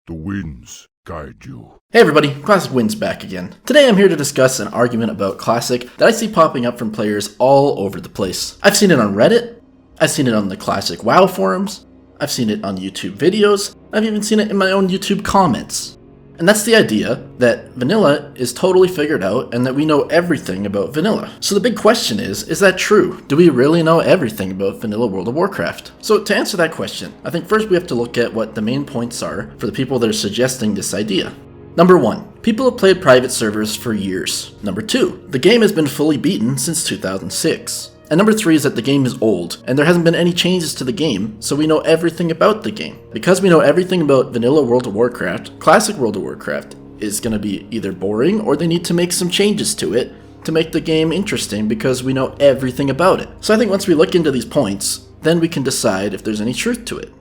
the winds guide you. Hey everybody, Classic Wins back again. Today I'm here to discuss an argument about Classic that I see popping up from players all over the place. I've seen it on Reddit, I've seen it on the Classic WoW forums, I've seen it on YouTube videos, I've even seen it in my own YouTube comments. And that's the idea that vanilla is totally figured out and that we know everything about vanilla. So the big question is that true? Do we really know everything about vanilla World of Warcraft? So to answer that question, I think first we have to look at what the main points are for the people that are suggesting this idea. Number 1, people have played private servers for years. Number 2, the game has been fully beaten since 2006. And number 3 is that the game is old, and there hasn't been any changes to the game, so we know everything about the game. Because we know everything about vanilla World of Warcraft, Classic World of Warcraft is going to be either boring, or they need to make some changes to it to make the game interesting because we know everything about it. So I think once we look into these points, then we can decide if there's any truth to it.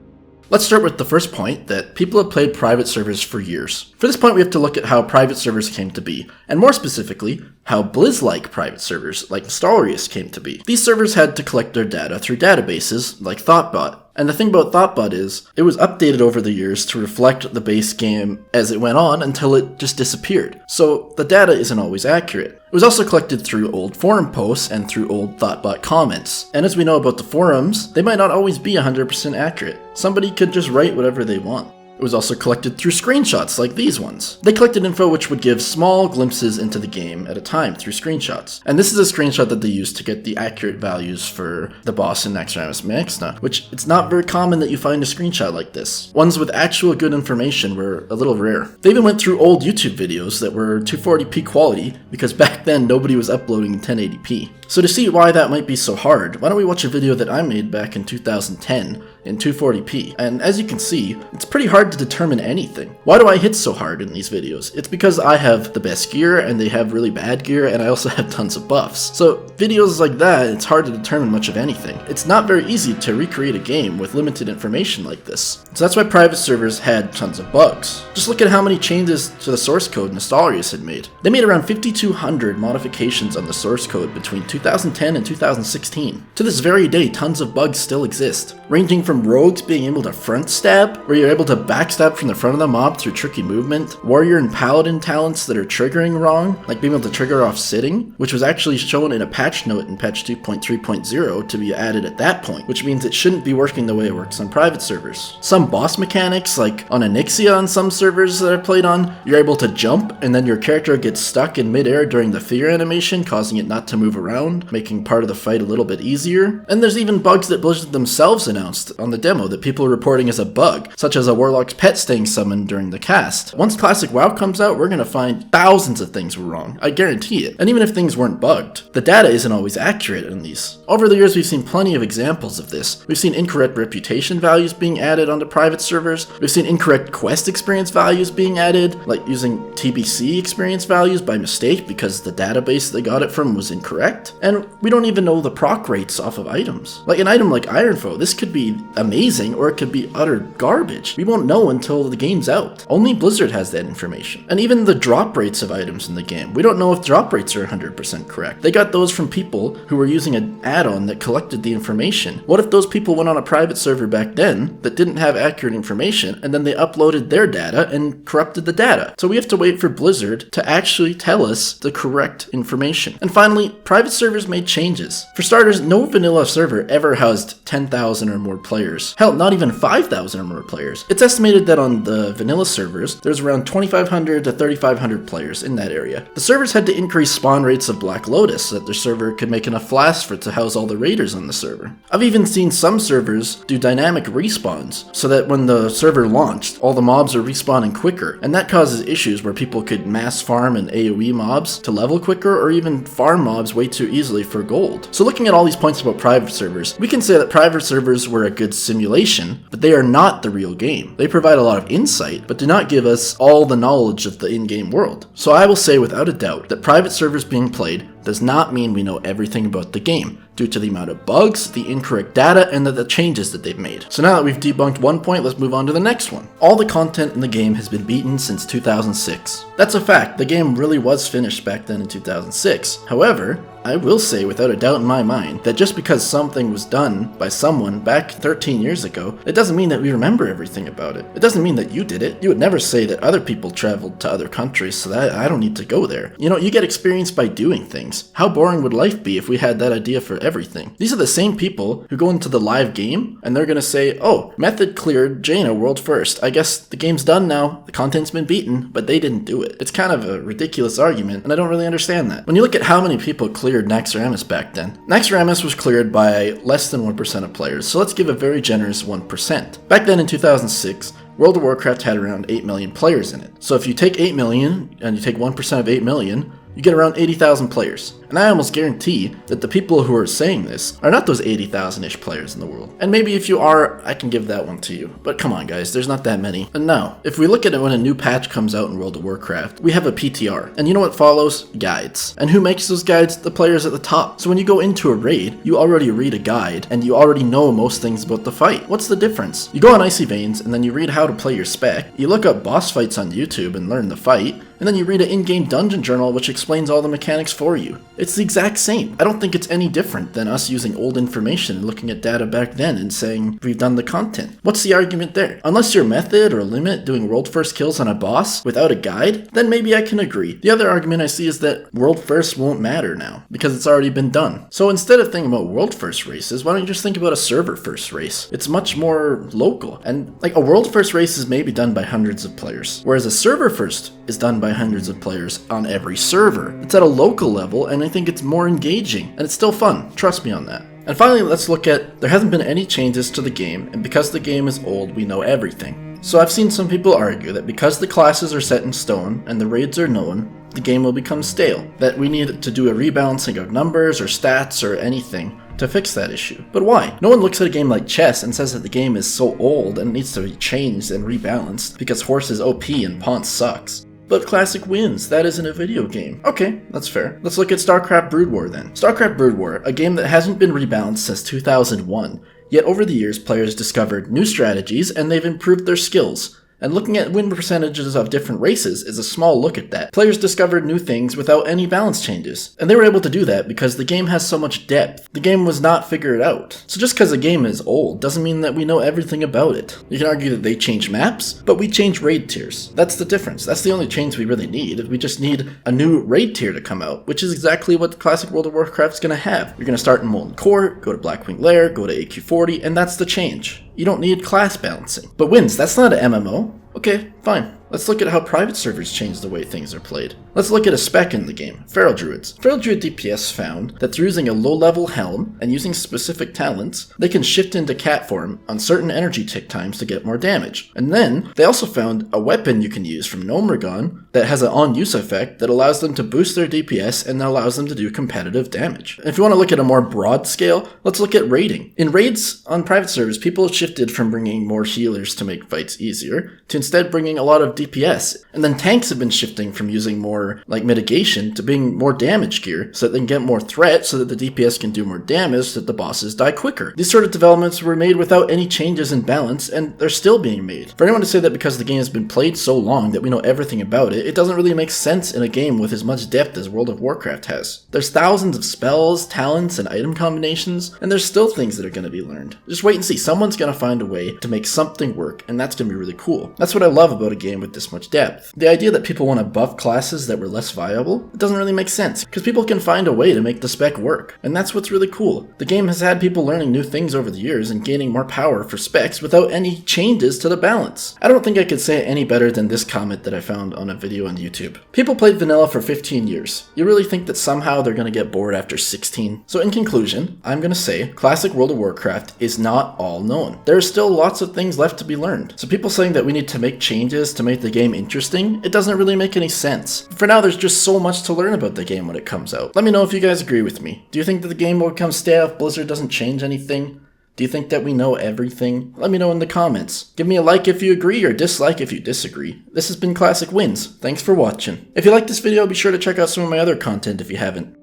Let's start with the first point, that people have played private servers for years. For this point, we have to look at how private servers came to be, and more specifically, how Blizz-like private servers, like Nostalrius, came to be. These servers had to collect their data through databases, like Thoughtbot. And the thing about Thoughtbot is, it was updated over the years to reflect the base game as it went on until it just disappeared. So the data isn't always accurate. It was also collected through old forum posts and through old Thoughtbot comments. And as we know about the forums, they might not always be 100% accurate. Somebody could just write whatever they want. It was also collected through screenshots like these ones. They collected info which would give small glimpses into the game at a time through screenshots. And this is a screenshot that they used to get the accurate values for the boss in Naxxramas Maxna, which it's not very common that you find a screenshot like this. Ones with actual good information were a little rare. They even went through old YouTube videos that were 240p quality because back then nobody was uploading in 1080p. So to see why that might be so hard, why don't we watch a video that I made back in 2010 in 240p. And as you can see, it's pretty hard to determine anything. Why do I hit so hard in these videos? It's because I have the best gear and they have really bad gear and I also have tons of buffs. So videos like that, it's hard to determine much of anything. It's not very easy to recreate a game with limited information like this. So that's why private servers had tons of bugs. Just look at how many changes to the source code Nostalrius had made. They made around 5,200 modifications on the source code between 2010 and 2016. To this very day, tons of bugs still exist, ranging from rogues being able to front stab, where you're able to backstab from the front of the mob through tricky movement, warrior and paladin talents that are triggering wrong, like being able to trigger off sitting, which was actually shown in a patch note in patch 2.3.0 to be added at that point, which means it shouldn't be working the way it works on private servers. Some boss mechanics, like on Onyxia on some servers that I played on, you're able to jump and then your character gets stuck in midair during the fear animation, causing it not to move around, making part of the fight a little bit easier. And there's even bugs that Blizzard themselves announced on the demo that people are reporting as a bug, such as a warlock's pet staying summoned during the cast. Once Classic WoW comes out, we're gonna find thousands of things were wrong. I guarantee it. And even if things weren't bugged, the data isn't always accurate in these. Over the years, we've seen plenty of examples of this. We've seen incorrect reputation values being added onto private servers. We've seen incorrect quest experience values being added, like using TBC experience values by mistake because the database they got it from was incorrect. And we don't even know the proc rates off of items. Like an item like Ironfoe, this could be amazing or it could be utter garbage. We won't know until the game's out. Only Blizzard has that information. And even the drop rates of items in the game, we don't know if drop rates are 100% correct. They got those from people who were using an add-on that collected the information. What if those people went on a private server back then that didn't have accurate information and then they uploaded their data and corrupted the data? So we have to wait for Blizzard to actually tell us the correct information. And finally, private servers made changes. For starters, no vanilla server ever housed 10,000 or more players. Hell, not even 5,000 or more players. It's estimated that on the vanilla servers, there's around 2,500 to 3,500 players in that area. The servers had to increase spawn rates of Black Lotus so that their server could make enough flasks for it to house all the raiders on the server. I've even seen some servers do dynamic respawns so that when the server launched, all the mobs are respawning quicker, and that causes issues where people could mass farm and AoE mobs to level quicker or even farm mobs way too easily for gold. So looking at all these points about private servers, we can say that private servers were a good simulation, but they are not the real game. They provide a lot of insight, but do not give us all the knowledge of the in-game world. So I will say without a doubt that private servers being played does not mean we know everything about the game, due to the amount of bugs, the incorrect data, and the changes that they've made. So now that we've debunked one point, let's move on to the next one. All the content in the game has been beaten since 2006. That's a fact, the game really was finished back then in 2006. However, I will say without a doubt in my mind that just because something was done by someone back 13 years ago, it doesn't mean that we remember everything about it. It doesn't mean that you did it. You would never say that other people traveled to other countries, so that I don't need to go there. You know, you get experience by doing things. How boring would life be if we had that idea for everything? These are the same people who go into the live game and they're gonna say, oh, method cleared Jaina world first. I guess the game's done now. The content's been beaten, but they didn't do it. It's kind of a ridiculous argument, and I don't really understand that. When you look at how many people cleared Naxxramas back then, Naxxramas was cleared by less than 1% of players, so let's give a very generous 1%. Back then in 2006, World of Warcraft had around 8 million players in it. So if you take 8 million and you take 1% of 8 million, you get around 80,000 players. And I almost guarantee that the people who are saying this are not those 80,000-ish players in the world. And maybe if you are, I can give that one to you. But come on guys, there's not that many. And now, if we look at it when a new patch comes out in World of Warcraft, we have a PTR. And you know what follows? Guides. And who makes those guides? The players at the top. So when you go into a raid, you already read a guide, and you already know most things about the fight. What's the difference? You go on Icy Veins, and then you read how to play your spec, you look up boss fights on YouTube and learn the fight, and then you read an in-game dungeon journal which explains all the mechanics for you. It's the exact same. I don't think it's any different than us using old information and looking at data back then and saying we've done the content. What's the argument there? Unless you're Method or Limit doing world first kills on a boss without a guide, then maybe I can agree. The other argument I see is that world first won't matter now because it's already been done. So instead of thinking about world first races, why don't you just think about a server first race? It's much more local, and like a world first race is maybe done by hundreds of players, whereas a server first is done by hundreds of players on every server. It's at a local level, and I think it's more engaging, and it's still fun. Trust me on that. And finally, let's look at, there hasn't been any changes to the game, and because the game is old, we know everything. So I've seen some people argue that because the classes are set in stone and the raids are known, the game will become stale, that we need to do a rebalancing of numbers or stats or anything to fix that issue. But why? No one looks at a game like chess and says that the game is so old and needs to be changed and rebalanced because horse is OP and pawn sucks. But Classic wins. That isn't a video game. Okay, that's fair. Let's look at StarCraft Brood War then. StarCraft Brood War, a game that hasn't been rebalanced since 2001, yet over the years players discovered new strategies and they've improved their skills. And looking at win percentages of different races is a small look at that. Players discovered new things without any balance changes. And they were able to do that because the game has so much depth. The game was not figured out. So just because a game is old doesn't mean that we know everything about it. You can argue that they change maps, but we change raid tiers. That's the difference. That's the only change we really need. We just need a new raid tier to come out, which is exactly what Classic World of Warcraft is going to have. You're going to start in Molten Core, go to Blackwing Lair, go to AQ40, and that's the change. You don't need class balancing. But wins, that's not an MMO. Okay, fine. Let's look at how private servers change the way things are played. Let's look at a spec in the game, Feral Druids. Feral Druid DPS found that through using a low-level helm and using specific talents, they can shift into cat form on certain energy tick times to get more damage. And then, they also found a weapon you can use from Gnomeregan that has an on-use effect that allows them to boost their DPS and allows them to do competitive damage. And if you want to look at a more broad scale, let's look at raiding. In raids on private servers, people shifted from bringing more healers to make fights easier to instead bringing a lot of DPS. And then tanks have been shifting from using more like mitigation to being more damage gear so that they can get more threat so that the DPS can do more damage so that the bosses die quicker. These sort of developments were made without any changes in balance and they're still being made. For anyone to say that because the game has been played so long that we know everything about it, it doesn't really make sense in a game with as much depth as World of Warcraft has. There's thousands of spells, talents, and item combinations, and there's still things that are going to be learned. Just wait and see. Someone's going to find a way to make something work, and that's going to be really cool. That's what I love about a game with this much depth. The idea that people want to buff classes that were less viable, it doesn't really make sense, because people can find a way to make the spec work, and that's what's really cool. The game has had people learning new things over the years and gaining more power for specs without any changes to the balance. I don't think I could say it any better than this comment that I found on a video on YouTube. People played vanilla for 15 years. You really think that somehow they're going to get bored after 16? So in conclusion, I'm going to say Classic World of Warcraft is not all known. There are still lots of things left to be learned. So people saying that we need to make changes to make the game interesting, it doesn't really make any sense. For now, there's just so much to learn about the game when it comes out. Let me know if you guys agree with me. Do you think that the game will become stale if Blizzard doesn't change anything? Do you think that we know everything? Let me know in the comments. Give me a like if you agree or dislike if you disagree. This has been Classic Wins. Thanks for watching. If you like this video, be sure to check out some of my other content if you haven't.